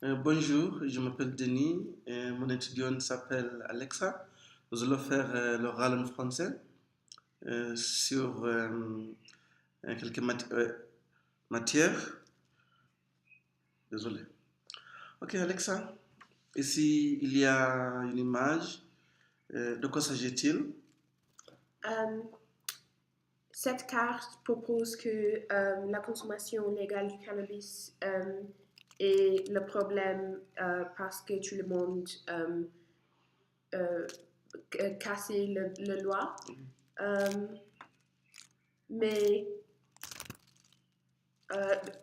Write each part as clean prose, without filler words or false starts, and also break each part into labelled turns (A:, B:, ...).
A: Bonjour, je m'appelle Denis et mon étudiante s'appelle Alexa. Nous allons faire l'oral en français sur quelques matières. Désolé. Ok, Alexa, ici il y a une image. De quoi s'agit-il?
B: Euh, Cette carte propose que la consommation légale du cannabis est le problème parce que tout le monde euh, cassait le loi. Euh, mais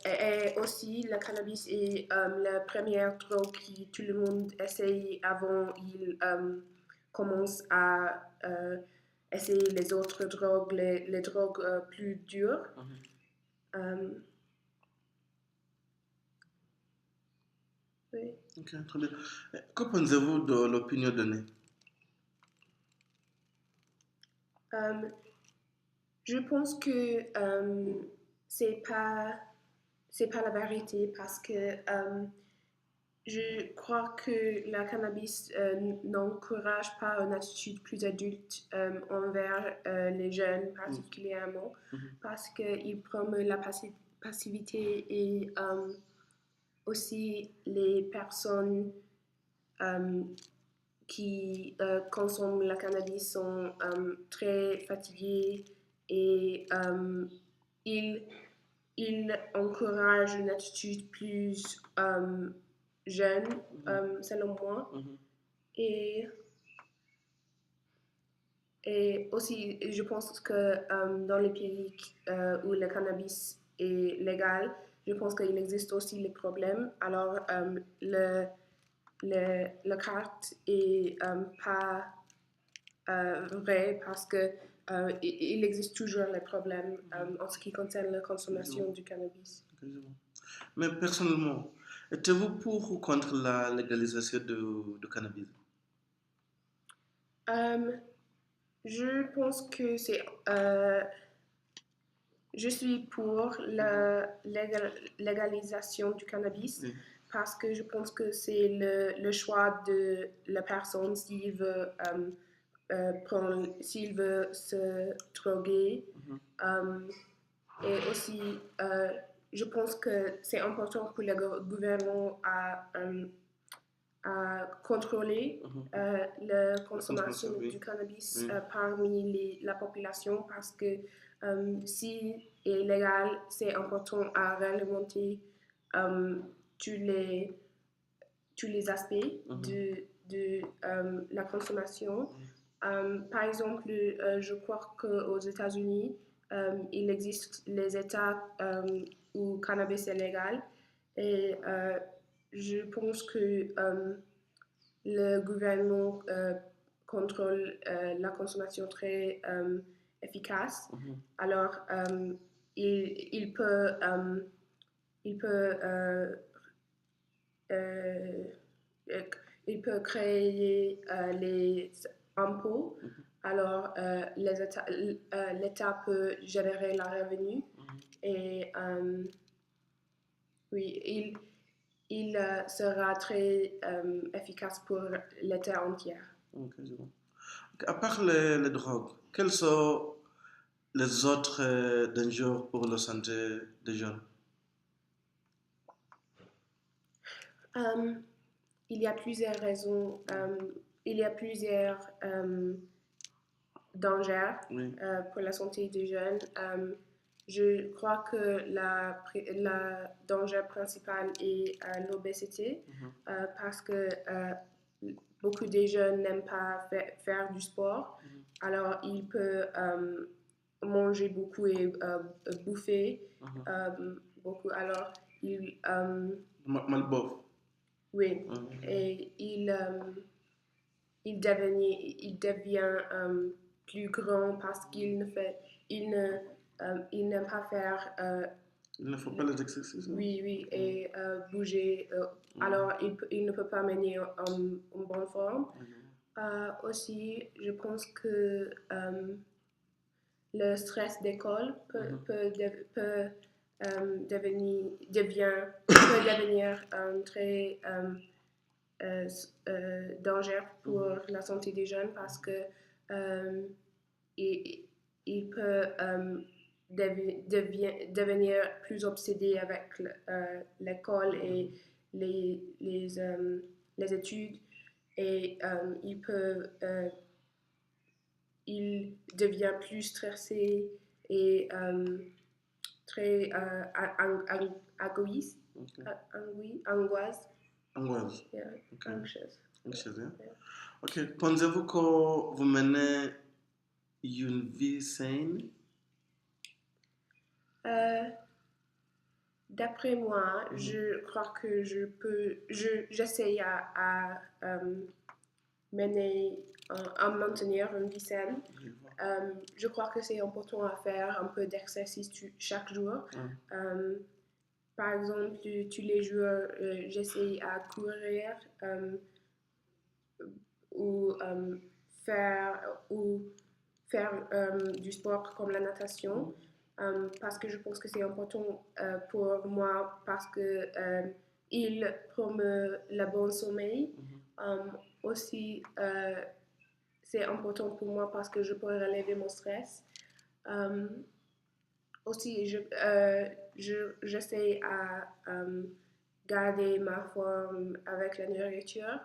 B: et aussi, le cannabis est la première drogue que tout le monde essaye avant il commence à essayer les autres drogues, les drogues plus dures. Euh, oui.
A: Ok, très bien. Que pensez-vous de l'opinion donnée?
B: Euh, je pense que c'est pas c'est pas la vérité parce que je crois que la cannabis n'encourage pas une attitude plus adulte envers les jeunes particulièrement parce qu'il promeut la passivité et aussi les personnes euh, qui consomment la cannabis sont très fatiguées et ils, ils encouragent une attitude plus jeune, selon moi. Et, et aussi, je pense que dans les pays où le cannabis est légal, je pense qu'il existe aussi les problèmes. Alors, la carte est pas vrai parce que il existe toujours les problèmes en ce qui concerne la consommation du cannabis.
A: Mais personnellement, êtes-vous pour ou contre la légalisation du cannabis?
B: Euh, je pense que je suis pour la légalisation du cannabis
A: Oui.
B: parce que je pense que c'est le choix de la personne s'il veut se droguer. Euh, et aussi, je pense que c'est important pour le gouvernement à contrôler la consommation
A: Oui.
B: du cannabis
A: Oui.
B: parmi la population parce que si est légal, c'est important à réglementer euh, tous les, tous les aspects de la consommation. Par exemple, je crois qu'aux États-Unis, il existe les États où le cannabis est légal et je pense que le gouvernement contrôle la consommation très efficace. Alors, il peut, il peut euh, euh, il peut créer les impôts. Alors, l'État peut générer la revenu et oui, il sera très efficace pour l'État entier.
A: Ok, c'est bon. À part les drogues, quels sont les autres dangers pour la santé des jeunes?
B: Euh, il y a plusieurs raisons, il y a plusieurs dangers
A: Oui.
B: pour la santé des jeunes. Je crois que la danger principal est l'obésité parce que beaucoup de jeunes n'aiment pas faire du sport. Alors, ils peuvent manger beaucoup et bouffer beaucoup. Alors, ils,
A: Malbouffe.
B: oui, et il devient plus grand parce qu'il ne fait, il n'aime pas faire,
A: Il ne faut pas les exercices, non?
B: oui, oui, et bouger. Alors, il ne peut pas mener en bonne forme. Aussi, je pense que le stress d'école peut peut devenir très dangereux pour la santé des jeunes parce que il peut devenir plus obsédé avec l'école et les études et il devient plus stressé et très égoïste, angoisse.
A: Angoisse.
B: Yeah,
A: Ok.
B: anxious.
A: Anxious, hein?
B: Yeah.
A: Ok. Pensez-vous que vous menez une vie saine?
B: D'après moi, je crois que j'essaie à à maintenir une vie saine. Je crois que c'est important à faire un peu d'exercice chaque jour. Par exemple, tous les jours, j'essaie à courir ou faire du sport comme la natation. Parce que je pense que c'est important pour moi parce que il promeut le bon sommeil. Aussi, c'est important pour moi parce que je peux relever mon stress. Aussi, j'essaie à garder ma forme avec la nourriture.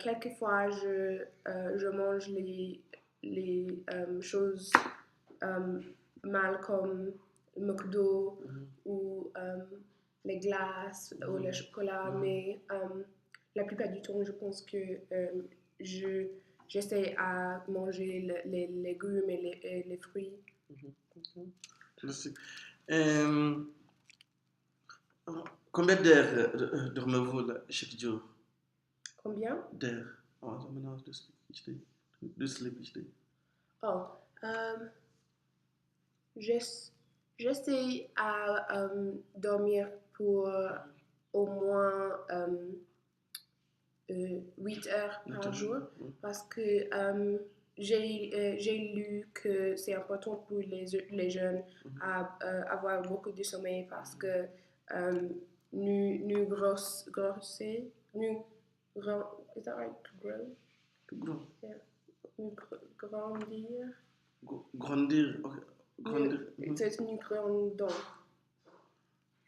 B: Quelquefois, je mange les choses mal comme le McDo ou les glaces ou le chocolat, mais la plupart du temps, je pense que j'essaie à manger les légumes et les fruits.
A: Merci. Combien d'heures dormez-vous chaque jour?
B: Combien?
A: D'heures. Oh, how many hours do you sleep each day?
B: Oh, j'essaie à dormir pour au moins 8 heures par jour parce que j'ai lu que c'est important pour les jeunes à avoir beaucoup de sommeil parce que nous grossir, is that right? To grow?
A: To grow.
B: Yeah. Nous grandir.
A: Grandir. Okay. Grandir.
B: C'est nous grandons.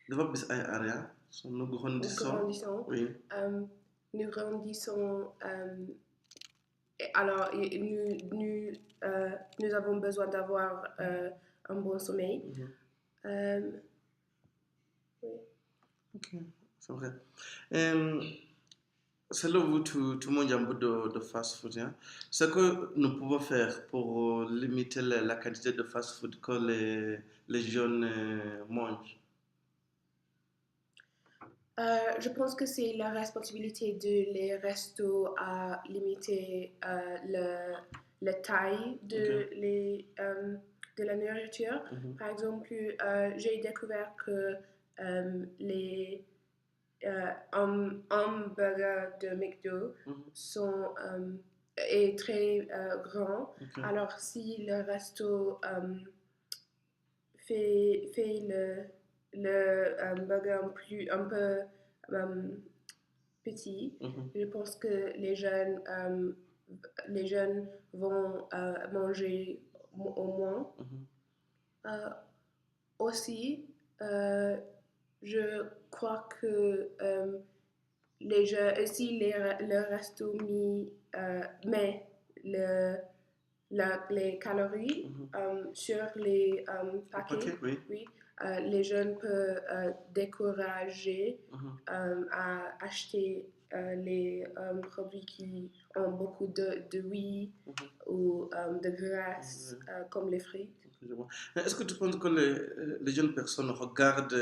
A: D'abord, bis ay area. Nous grandissons. Oui.
B: Nous grandissons. Alors, nous avons besoin d'avoir un bon sommeil. Oui.
A: Ok, c'est vrai. Selon vous, tout le monde a un peu de fast-food. Hein? Ce que nous pouvons faire pour limiter la quantité de fast-food que les jeunes mangent?
B: Je pense que c'est la responsabilité de les restos à limiter la taille de la nourriture. Par exemple, j'ai découvert que les hamburgers de McDo est très grand. Alors, si le resto fait le burger un peu petit, je pense que les jeunes vont manger au moins. Aussi, je crois que si le resto met les calories sur les paquets, oui, les jeunes peuvent décourager à acheter les produits qui ont beaucoup d'huile ou de graisse, comme les frites.
A: Est-ce que tu penses que les jeunes personnes regardent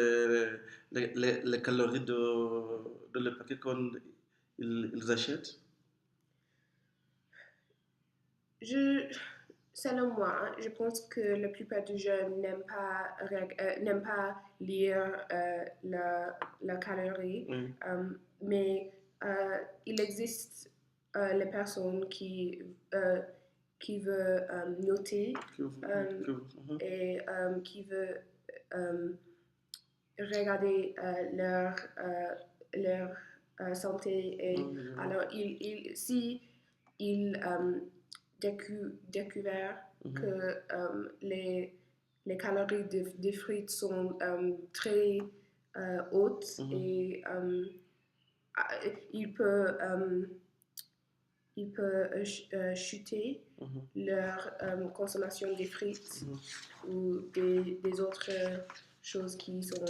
A: les calories de le paquet qu'ils achètent?
B: Selon moi, je pense que la plupart des jeunes n'aiment pas lire la calorie, mais il existe les personnes qui qui veut noter
A: Mhm.
B: et qui veut regarder leur santé. Et
A: Oui,
B: alors, si il découvert
A: Mhm.
B: que les calories des frites sont très hautes
A: Mhm.
B: et il peut chuter
A: Mhm.
B: leur consommation des frites
A: Mhm.
B: ou des autres choses qui sont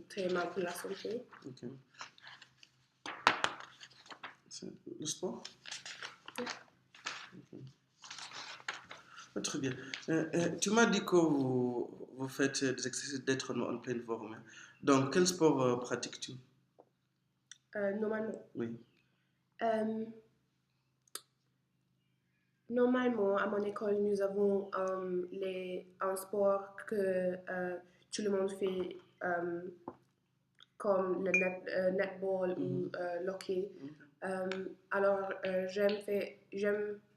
B: très mal pour la santé.
A: Ok. C'est le sport?
B: Oui.
A: Ok. Ah, très bien. Tu m'as dit que vous faites des exercices d'être en pleine forme, hein. Donc, quel sport pratiques-tu?
B: Normalement.
A: Oui.
B: Euh, Normalement, à mon école, nous avons un sport que tout le monde fait, comme le netball ou l'hockey. Alors, j'aime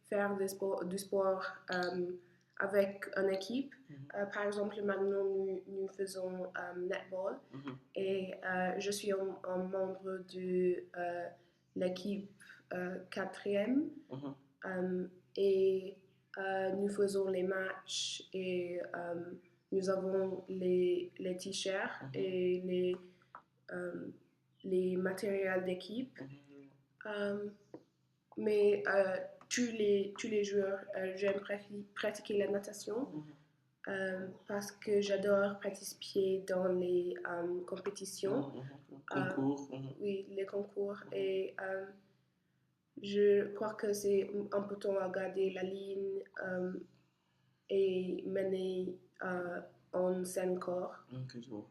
B: faire du sport avec une équipe. Par exemple, maintenant, nous faisons netball et je suis un membre de l'équipe quatrième. Et nous faisons les matchs et nous avons les t-shirts et les matériels d'équipe. Mais tous les jours, j'aime pratiquer la natation parce que j'adore participer dans les compétitions.
A: Concours.
B: Oui, les concours. Et je crois que c'est important à garder la ligne et mener en sain corps.
A: Ok, je vois.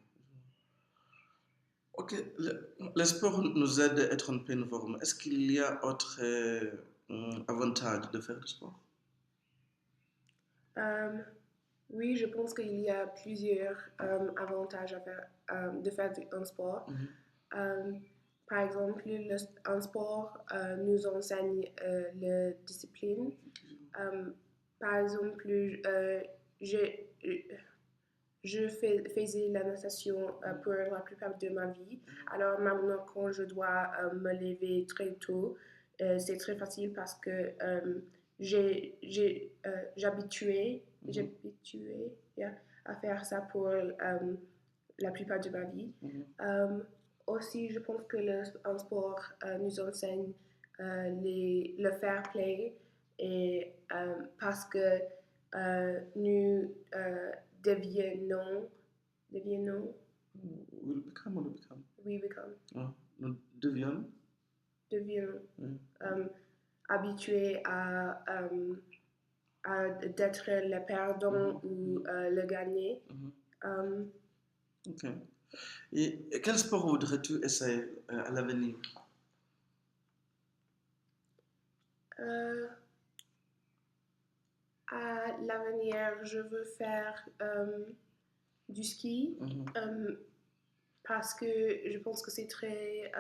A: Ok, le sport nous aide à être en pleine forme. Est-ce qu'il y a autre avantage de faire du sport?
B: Oui, je pense qu'il y a plusieurs avantages de faire un sport. Par exemple, un sport nous enseigne la discipline. Par exemple, je faisais la natation pour la plupart de ma vie. Alors maintenant, quand je dois me lever très tôt, c'est très facile parce que j'habitué yeah, à faire ça pour la plupart de ma vie. Aussi, je pense que un sport nous enseigne le fair play et parce que nous deviennons,
A: Will become or become?
B: we become,
A: Ah, nous devions.
B: deviennons habitués à d'être le perdant ou le gagner.
A: Ok. Et quel sport voudrais-tu essayer à l'avenir?
B: À l'avenir, je veux faire du ski parce que je pense que c'est très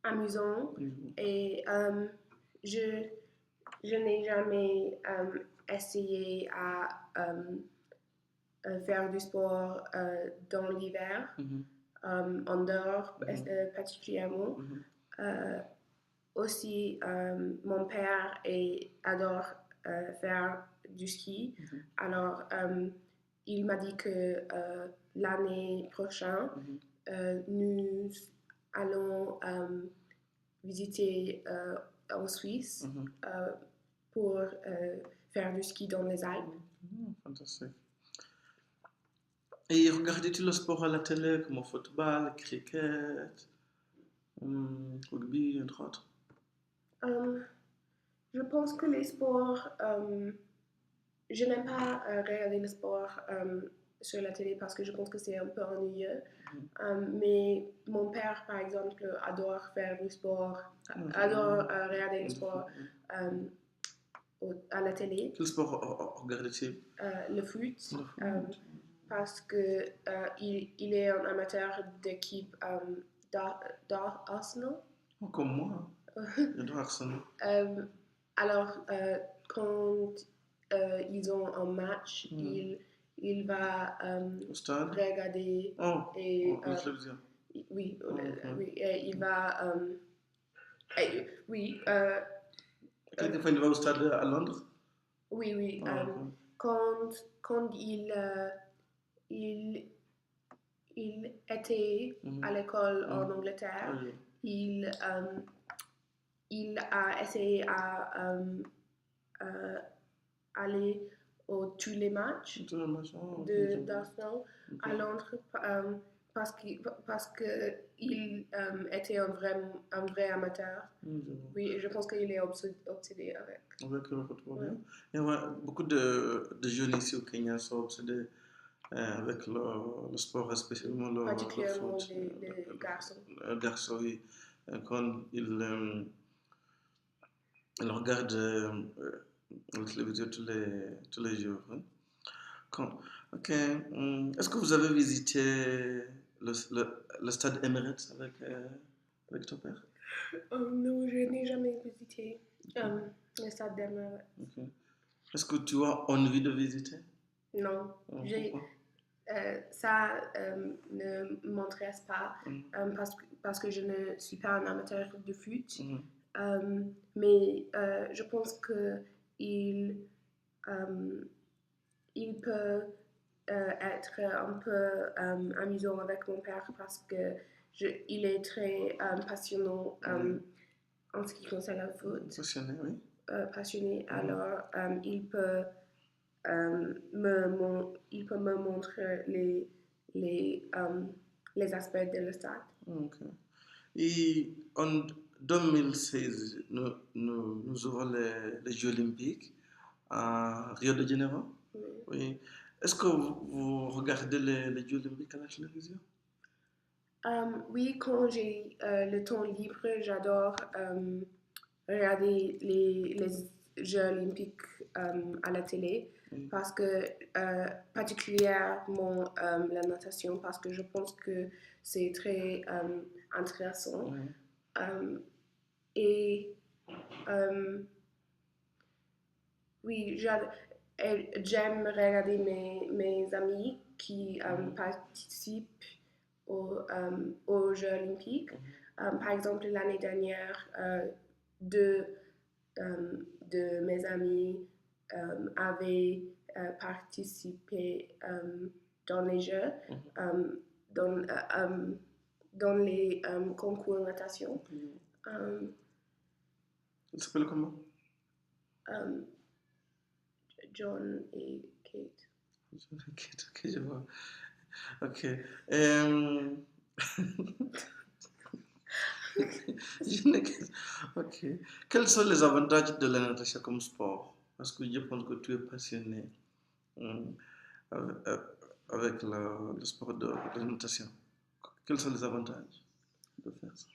B: amusant et je n'ai jamais essayé à faire du sport dans l'hiver, en dehors particulièrement. Aussi, mon père adore faire du ski. Alors, il m'a dit que l'année prochaine, nous allons visiter en Suisse pour faire du ski dans les Alpes.
A: Fantastique. Et regardais-tu le sport à la télé comme le football, le cricket, rugby, entre autres?
B: Je pense que les sports, je n'aime pas regarder le sport sur la télé parce que je pense que c'est un peu ennuyeux. Mais mon père, par exemple, adore faire du sport, adore regarder le sport à la télé.
A: Quel sport regardais-tu?
B: Le foot. Parce que il est un amateur d'équipe d'Arsenal.
A: Oh, comme moi. J'adore Arsenal.
B: Alors, quand ils ont un match, il va
A: Au stade?
B: regarder
A: Oh,
B: et
A: la télévision.
B: oui,
A: Ok.
B: oui, et il va oui,
A: Quelquefois, il va au stade à Londres?
B: oui, oui,
A: Ok.
B: quand il il était à l'école en Angleterre,
A: Oui.
B: il, il a essayé à aller aux tous les matchs
A: Tout le match. Oh, ok, je
B: de
A: vois.
B: d'Arsenal
A: Ok.
B: à Londres parce que il était un vrai amateur.
A: Je vois.
B: Oui, et je pense qu'il est obsédé avec.
A: Avec le football,
B: Ouais.
A: hein. Et ouais, beaucoup de jeunes ici au Kenya sont obsédés avec le sport, spécialement le
B: Particulièrement
A: foot.
B: les garçons.
A: Le garçon, oui. Quand il regarde la télévision tous les jours. Hein. Ok. Est-ce que vous avez visité le stade Emirates avec ton père?
B: Non, je n'ai jamais visité le stade d'Emirates.
A: Ok. Est-ce que tu as envie de visiter?
B: Non,
A: Pourquoi?
B: ça ne m'intéresse pas parce que je ne suis pas un amateur de foot. Mais je pense que il, il peut être un peu amusant avec mon père parce que il est très passionnant en ce qui concerne le foot.
A: Passionné, oui.
B: Passionné, alors il peut il peut me montrer les aspects de le stade.
A: Ok. Et en 2016, nous aurons les Jeux Olympiques à Rio de Janeiro.
B: Oui.
A: Oui. Est-ce que vous regardez les Jeux Olympiques à la télévision?
B: Oui, quand j'ai le temps libre, j'adore regarder les Jeux olympiques à la télé parce que, particulièrement la natation, parce que je pense que c'est très intéressant. Et oui, j'aime regarder mes amis qui participent aux Jeux olympiques. Par exemple, l'année dernière, deux de mes amis avaient participé dans les Jeux, dans, dans les concours de natation.
A: Il s'appelle comment?
B: John et Kate.
A: John et Kate, ok, je vois. Ok. Ok. Quels sont les avantages de la natation comme sport? Parce que je pense que tu es passionné avec, avec le sport de la natation. Quels sont les avantages de faire ça?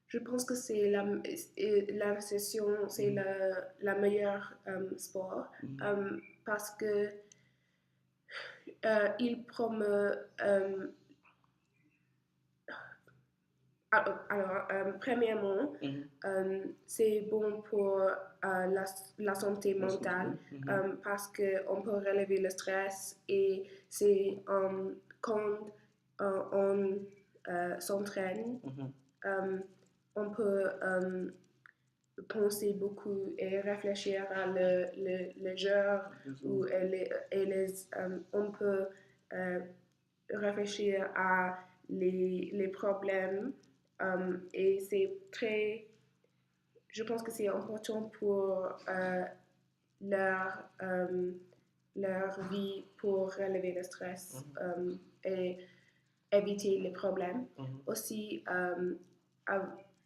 B: Je pense que c'est la natation, c'est la meilleure sport parce que il promeut. Alors, premièrement, c'est bon pour la santé mentale parce qu'on peut relever le stress et c'est quand on s'entraîne, on peut penser beaucoup et réfléchir à le jeu ou on peut réfléchir à les problèmes et c'est très, je pense que c'est important pour leur, leur vie pour relever le stress et éviter les problèmes. Aussi,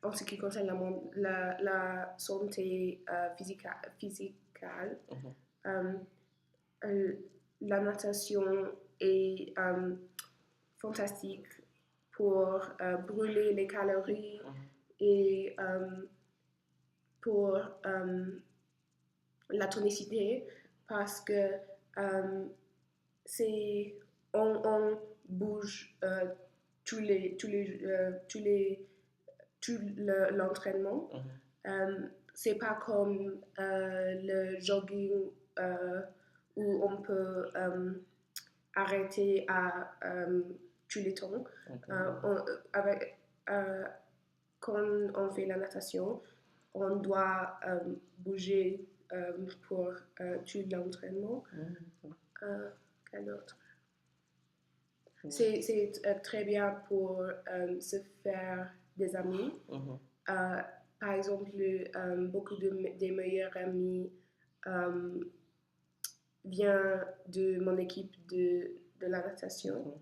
B: en ce qui concerne la santé physique, la natation est fantastique pour brûler les calories et pour la tonicité parce que c'est on bouge tout l'entraînement. c'est pas comme le jogging où on peut arrêter à tous les temps. Quand on fait la natation, on doit bouger pour tout l'entraînement. Quel autre? C'est très bien pour se faire des amis. Par exemple, beaucoup des meilleurs amis viennent de mon équipe de la natation.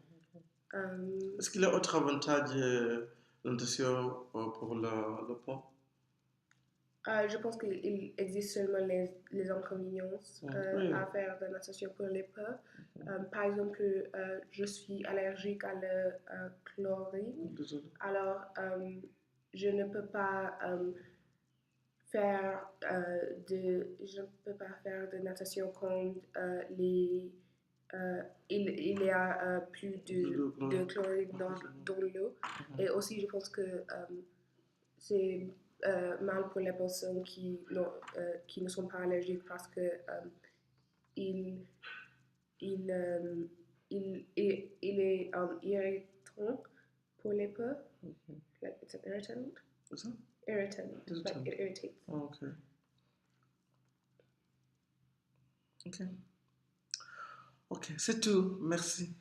A: Est-ce qu'il y a autre avantage de la natation pour le poids?
B: Je pense qu'il existe seulement les inconvénients à faire de la natation pour les poids. Par exemple, je suis allergique à la chlorine. Alors, je ne peux pas faire de natation quand il y a plus de chlorine dans l'eau. Et aussi, je pense que c'est mal pour les personnes qui ne sont pas allergiques parce que il est irritant pour les peaux. Like it's an irritant.
A: What's that?
B: Irritant. Like it irritates.
A: Oh, okay. Ok. Ok, c'est tout. Merci.